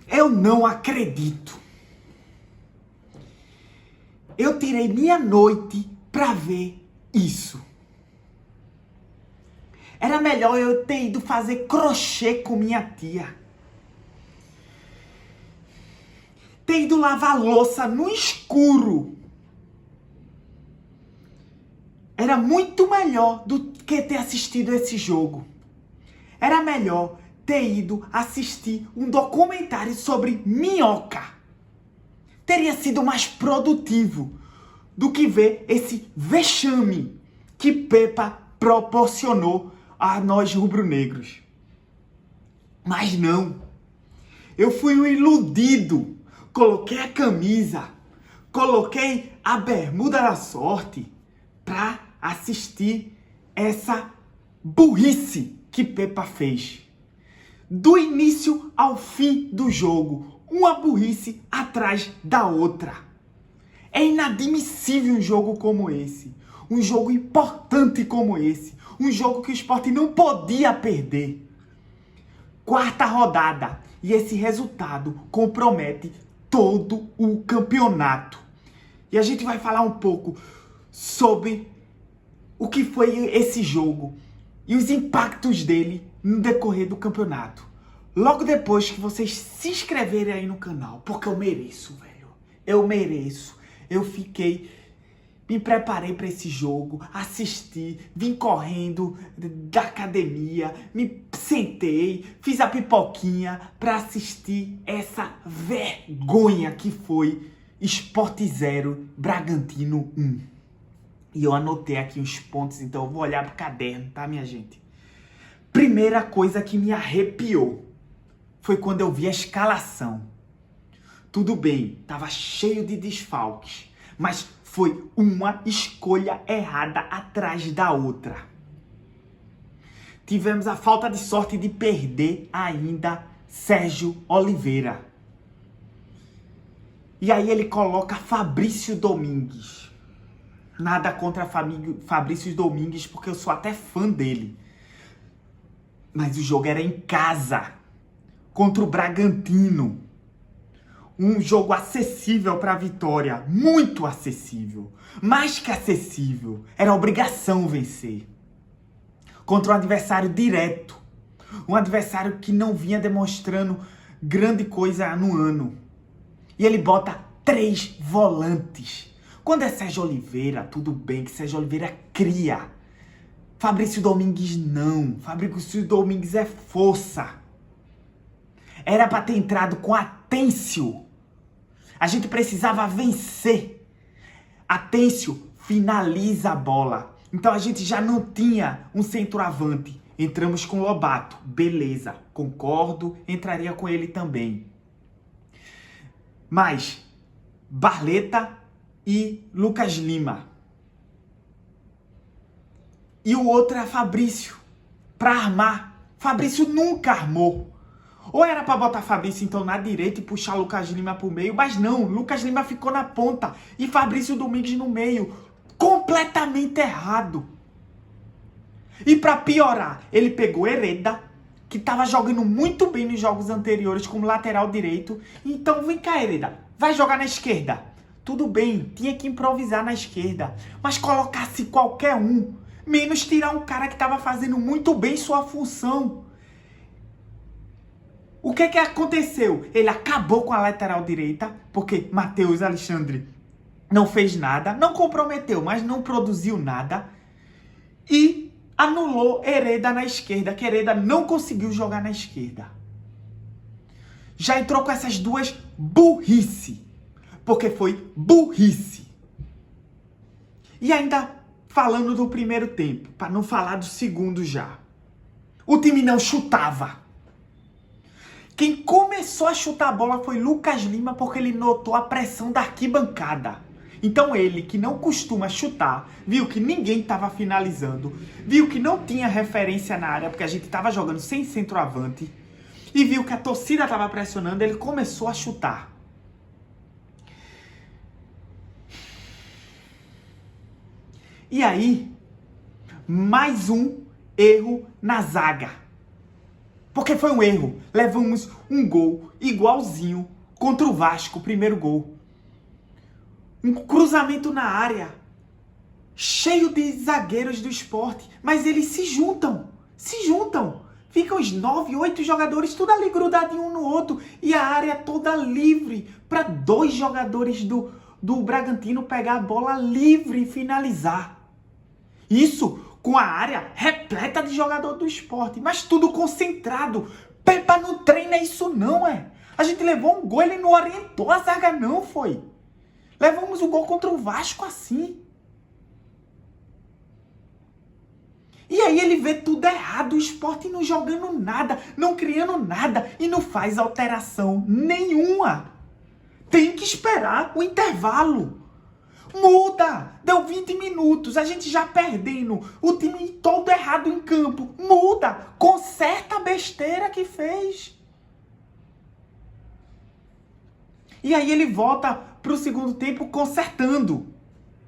Eu não acredito. Eu tirei minha noite pra ver isso. Era melhor eu ter ido fazer crochê com minha tia. Ter ido lavar louça no escuro. Era muito melhor do que ter assistido esse jogo. Era melhor ter ido assistir um documentário sobre minhoca. Teria sido mais produtivo do que ver esse vexame que Pepa proporcionou a nós rubro-negros. Mas não. Eu fui um iludido. Coloquei a camisa, coloquei a bermuda da sorte para assistir essa burrice que Pepa fez. Do início ao fim do jogo, uma burrice atrás da outra. É inadmissível um jogo como esse. Um jogo importante como esse. Um jogo que o Sport não podia perder. Quarta rodada. E esse resultado compromete todo o campeonato. E a gente vai falar um pouco sobre o que foi esse jogo e os impactos dele no decorrer do campeonato. Logo depois que vocês se inscreverem aí no canal, porque eu mereço, velho. Eu mereço. Eu me preparei para esse jogo, assisti, vim correndo da academia, me sentei, fiz a pipoquinha para assistir essa vergonha que foi Sport 0, Bragantino 1. E eu anotei aqui os pontos, então eu vou olhar pro caderno, tá, minha gente? Primeira coisa que me arrepiou foi quando eu vi a escalação. Tudo bem, tava cheio de desfalques, mas foi uma escolha errada atrás da outra. Tivemos a falta de sorte de perder ainda Sérgio Oliveira. E aí ele coloca Fabrício Domingues. Nada contra Fabrício Domingues, porque eu sou até fã dele. Mas o jogo era em casa, contra o Bragantino. Um jogo acessível para a vitória, muito acessível, mais que acessível, era obrigação vencer. Contra um adversário direto, um adversário que não vinha demonstrando grande coisa no ano. E ele bota 3 volantes. Quando é Sérgio Oliveira, tudo bem que Sérgio Oliveira cria. Fabrício Domingues não, Fabrício Domingues é força. Era para ter entrado com Atêncio. A gente precisava vencer. Atêncio finaliza a bola. Então a gente já não tinha um centroavante. Entramos com Lobato. Beleza, concordo, entraria com ele também. Mas Barleta e Lucas Lima. E o outro é Fabrício. Para armar. Fabrício nunca armou. Ou era para botar Fabrício então na direita e puxar Lucas Lima pro meio, mas não, Lucas Lima ficou na ponta e Fabrício Domingues no meio. Completamente errado. E para piorar, ele pegou Hereda, que estava jogando muito bem nos jogos anteriores como lateral direito. Então vem cá, Hereda, vai jogar na esquerda. Tudo bem, tinha que improvisar na esquerda, mas colocasse qualquer um, menos tirar um cara que estava fazendo muito bem sua função. O que aconteceu? Ele acabou com a lateral direita, porque Matheus Alexandre não fez nada, não comprometeu, mas não produziu nada. E anulou Hereda na esquerda, que Hereda não conseguiu jogar na esquerda. Já entrou com essas duas burrice, porque foi burrice. E ainda falando do primeiro tempo, para não falar do segundo já. O time não chutava. Quem começou a chutar a bola foi Lucas Lima, porque ele notou a pressão da arquibancada. Então ele, que não costuma chutar, viu que ninguém estava finalizando, viu que não tinha referência na área, porque a gente estava jogando sem centroavante, e viu que a torcida estava pressionando, ele começou a chutar. E aí, mais um erro na zaga. Porque foi um erro. Levamos um gol igualzinho contra o Vasco, o primeiro gol. Um cruzamento na área, cheio de zagueiros do Sport, mas eles se juntam. Ficam os 9, 8 jogadores tudo ali grudadinho um no outro e a área toda livre para 2 jogadores do Bragantino pegar a bola livre e finalizar. Isso com a área repleta de jogador do Sport, mas tudo concentrado. Pepa não treina isso não, A gente levou um gol, ele não orientou a zaga não, foi. Levamos o gol contra o Vasco assim. E aí ele vê tudo errado, o Sport não jogando nada, não criando nada e não faz alteração nenhuma. Tem que esperar o intervalo. Muda! Deu 20 minutos, a gente já perdendo, o time todo errado em campo. Muda! Conserta a besteira que fez. E aí ele volta pro segundo tempo consertando.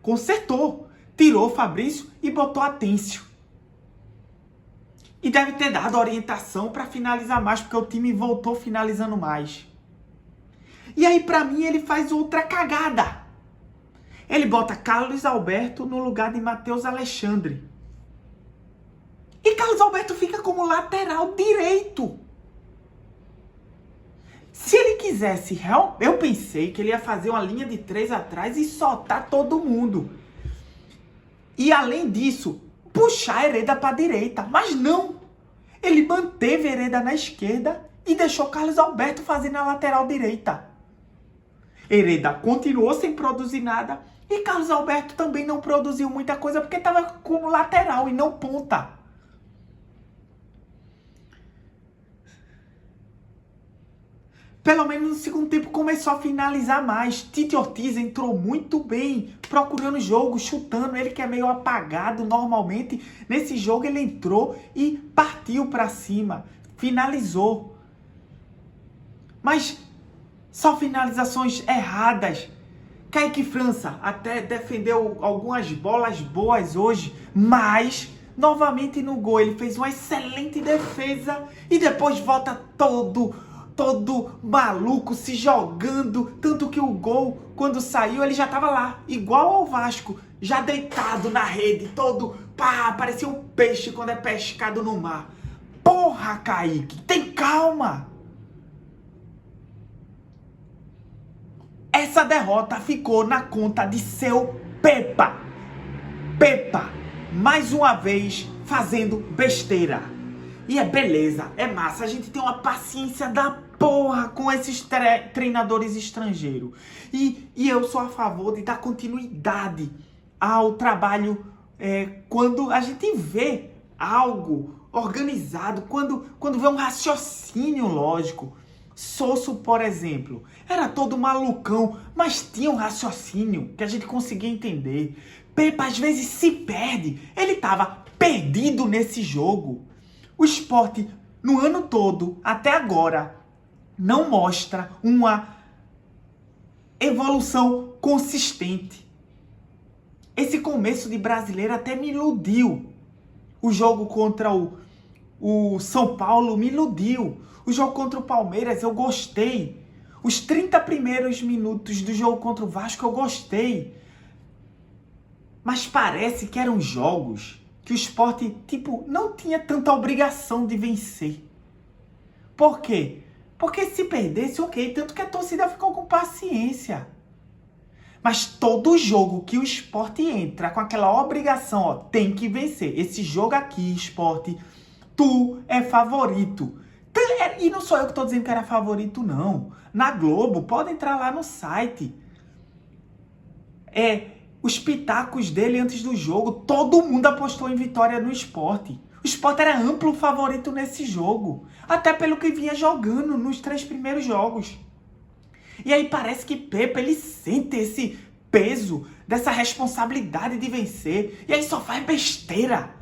Consertou. Tirou o Fabrício e botou Atencio. E deve ter dado orientação para finalizar mais, porque o time voltou finalizando mais. E aí, para mim, ele faz outra cagada. Ele bota Carlos Alberto no lugar de Matheus Alexandre. E Carlos Alberto fica como lateral direito. Se ele quisesse, eu pensei que ele ia fazer uma linha de 3 atrás e soltar todo mundo. E além disso, puxar Hereda para a direita. Mas não. Ele manteve Hereda na esquerda e deixou Carlos Alberto fazer na lateral direita. Hereda continuou sem produzir nada e Carlos Alberto também não produziu muita coisa porque estava como lateral e não ponta. Pelo menos no segundo tempo começou a finalizar mais. Tite Ortiz entrou muito bem, procurando o jogo, chutando. Ele que é meio apagado normalmente. Nesse jogo ele entrou e partiu para cima. Finalizou. Mas só finalizações erradas. Kaique França até defendeu algumas bolas boas hoje, mas novamente no gol ele fez uma excelente defesa e depois volta todo maluco, se jogando, tanto que o gol, quando saiu, ele já tava lá, igual ao Vasco, já deitado na rede, todo, parecia um peixe quando é pescado no mar. Porra, Kaique, tem calma! Essa derrota ficou na conta de seu Pepa. Pepa, mais uma vez, fazendo besteira. E é beleza, é massa, a gente tem uma paciência da porra com esses treinadores estrangeiros. E eu sou a favor de dar continuidade ao trabalho quando a gente vê algo organizado, quando vê um raciocínio lógico. Sosso, por exemplo, era todo malucão, mas tinha um raciocínio que a gente conseguia entender. Pepa às vezes se perde, ele estava perdido nesse jogo. O Sport, no ano todo, até agora, não mostra uma evolução consistente. Esse começo de Brasileiro até me iludiu. O jogo contra o São Paulo me iludiu. O jogo contra o Palmeiras eu gostei. Os 30 primeiros minutos do jogo contra o Vasco eu gostei. Mas parece que eram jogos que o Sport, não tinha tanta obrigação de vencer. Por quê? Porque se perdesse, ok, tanto que a torcida ficou com paciência. Mas todo jogo que o Sport entra com aquela obrigação, tem que vencer. Esse jogo aqui, Sport, tu é favorito. E não sou eu que estou dizendo que era favorito, não. Na Globo, pode entrar lá no site. Os pitacos dele antes do jogo, todo mundo apostou em vitória no Sport. O Sport era amplo favorito nesse jogo. Até pelo que vinha jogando nos 3 primeiros jogos. E aí parece que Pepa, ele sente esse peso, dessa responsabilidade de vencer. E aí só faz besteira.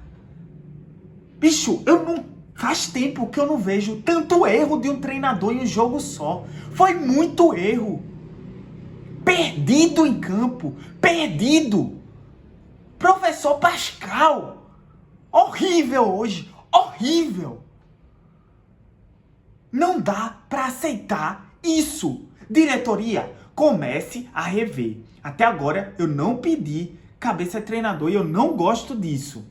Bicho, faz tempo que eu não vejo tanto erro de um treinador em um jogo só. Foi muito erro. Perdido em campo. Perdido. Professor Pascal. Horrível hoje. Horrível. Não dá para aceitar isso. Diretoria, comece a rever. Até agora eu não pedi cabeça de treinador e eu não gosto disso.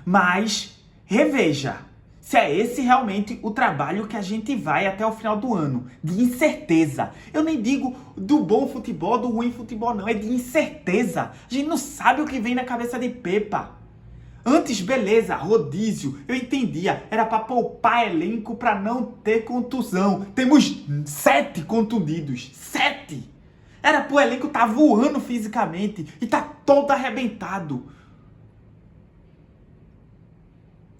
Mas reveja se é esse realmente o trabalho que a gente vai até o final do ano. De incerteza. Eu nem digo do bom futebol, do ruim futebol, não. É de incerteza. A gente não sabe o que vem na cabeça de Pepa. Antes, beleza, rodízio, eu entendia. Era para poupar elenco para não ter contusão. Temos 7 contundidos. 7! Era pro elenco tá voando fisicamente e tá todo arrebentado.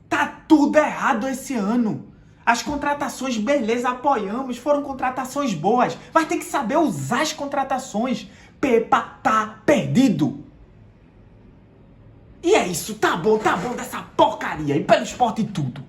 Tá tudo errado esse ano. As contratações, beleza, apoiamos, foram contratações boas, mas tem que saber usar as contratações. Pepa tá perdido. E é isso, tá bom dessa porcaria aí, pelo esporte e tudo.